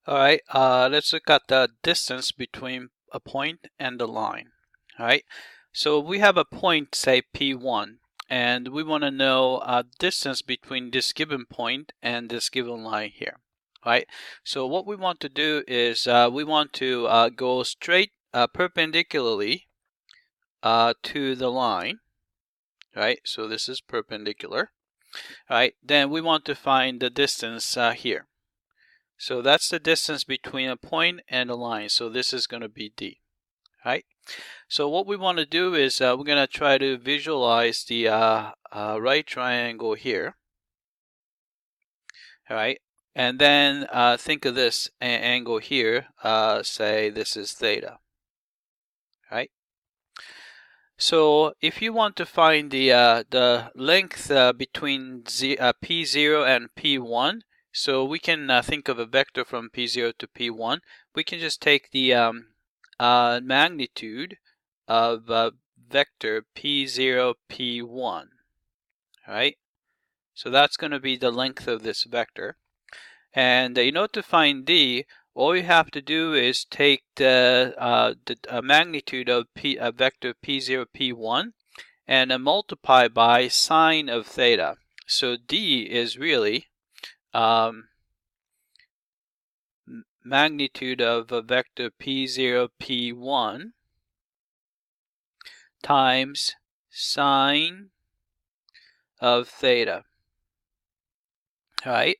All right, let's look at the distance between a point and the line. All right, so we have a point, say P1, and we want to know distance between this given point and this given line here. All right, so what we want to do is we want to go straight perpendicularly to the line. Right, so this is perpendicular. All right, then we want to find the distance here. So that's the distance between a point and a line. So this is going to be D. Right? So what we want to do is we're going to try to visualize the right triangle here. All right? And then think of this angle here. Say this is theta. Right? So if you want to find the length between P0 and P1, so we can think of a vector from P0 to P1. We can just take the magnitude of vector P0, P1. Right? So that's going to be the length of this vector. And in order to find D, all you have to do is take the magnitude of vector P0, P1 and multiply by sine of theta. So D is really magnitude of a vector P0, P1 times sine of theta. All right?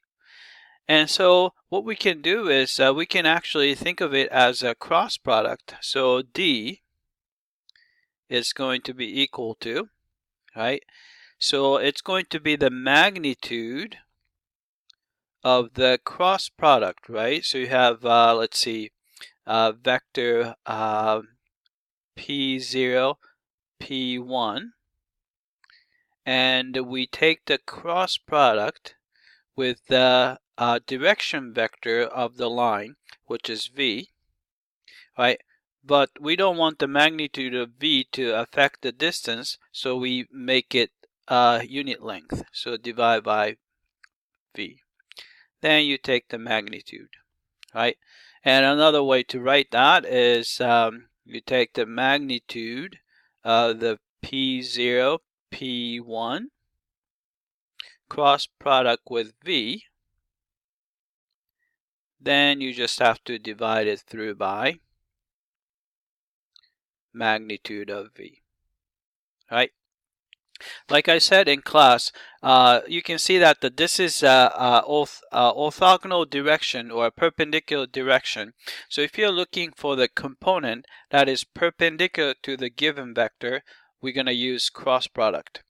And so what we can do is we can actually think of it as a cross product. So D is going to be equal to, right? So it's going to be the magnitude of the cross product, right? So you have, let's see, vector P0, P1, and we take the cross product with the direction vector of the line, which is V, right? But we don't want the magnitude of V to affect the distance, so we make it unit length. So divide by V. Then you take the magnitude, right? And another way to write that is you take the magnitude of the P0, P1 cross product with V. Then you just have to divide it through by magnitude of V, right? Like I said in class, you can see that this is orthogonal direction or a perpendicular direction. So if you're looking for the component that is perpendicular to the given vector, we're going to use cross product.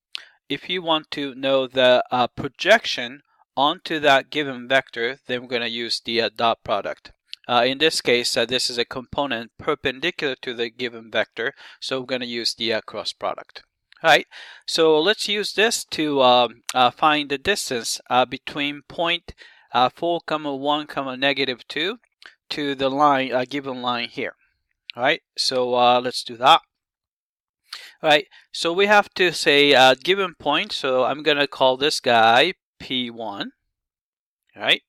If you want to know the projection onto that given vector, then we're going to use the dot product. In this case, this is a component perpendicular to the given vector, so we're going to use the cross product. All right, so let's use this to find the distance between point 4, 1, -2 to the line, given line here. All right, so let's do that. All right, so we have to say given point, so I'm going to call this guy P1. All right,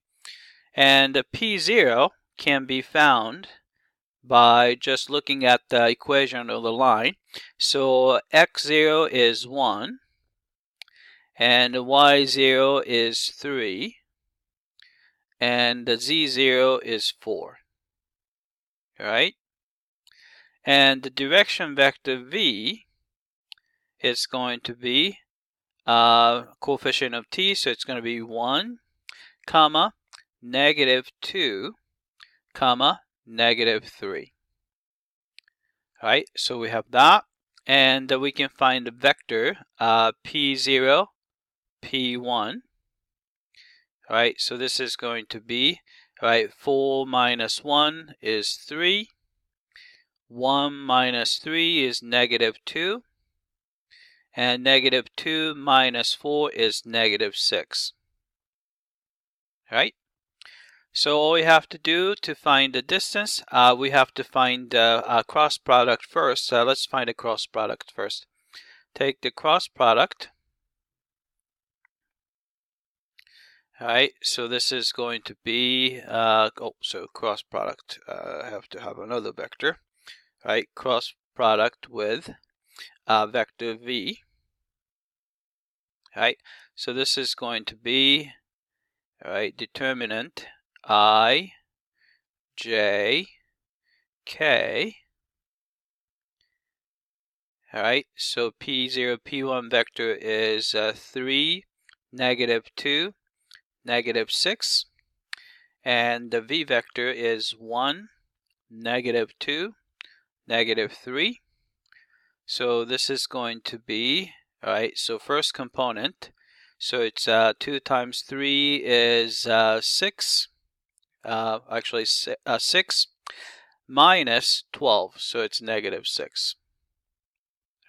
and P0 can be found by just looking at the equation of the line. So x0 is 1 and y0 is 3 and the z0 is 4. All right, and the direction vector v is going to be coefficient of t, so it's going to be 1 comma -2 comma -3. All right, so we have that, and we can find the vector P0, P1. All right, so this is going to be, all right, 4 minus 1 is 3. 1 minus 3 is -2. And -2 minus 4 is -6. All right? So all we have to do to find the distance, we have to find a cross product first. Let's find a cross product first. Take the cross product. All right, so this is going to be, so cross product. I have to have another vector. All right, cross product with vector v. All right, so this is going to be, all right, determinant I, j, k. All right, so p0, p1 vector is 3, -2, -6, and the v vector is 1, -2, -3. So this is going to be, all right, so first component, so it's 2 times 3 is 6, actually 6 minus 12, so it's -6,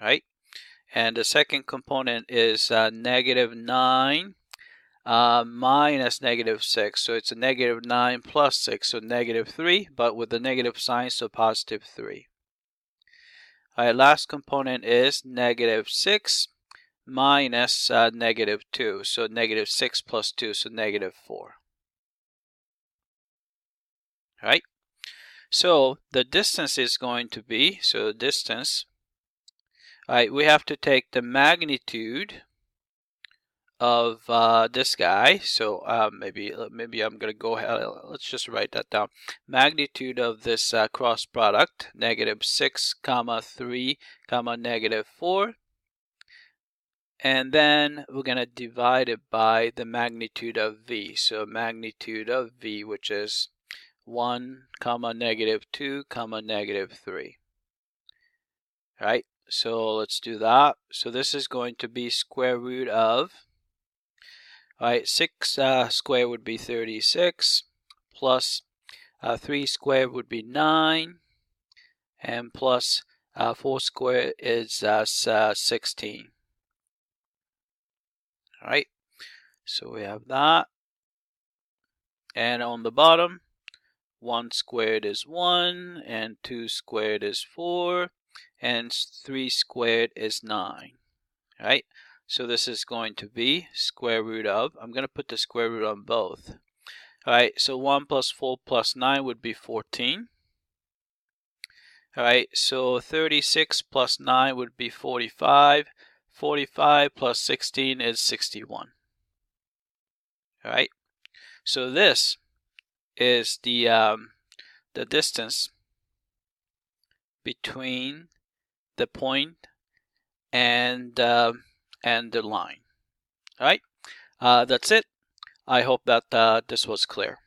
right? And the second component is -9 minus -6, so it's a -9 plus 6, so -3, but with the negative sign, so +3. All right, last component is -6 minus -2, so -6 plus 2, so -4. All right, so the distance is going to be, so distance, all right, we have to take the magnitude of this guy. So maybe I'm gonna go ahead, let's just write that down. Magnitude of this cross product, -6, -3, -4, and then we're gonna divide it by the magnitude of v. So magnitude of v, which is 1, -2, -3. All right, so let's do that. So this is going to be square root of, all right, 6 squared would be 36, plus 3 squared would be 9, and plus 4 squared is 16. All right, so we have that. And on the bottom, 1 squared is 1, and 2 squared is 4, and 3 squared is 9. All right, so this is going to be square root of, I'm going to put the square root on both. All right, so 1 plus 4 plus 9 would be 14. All right, so 36 plus 9 would be 45. 45 plus 16 is 61. All right, so this is the distance between the point and the line. All right, that's it. I hope that this was clear.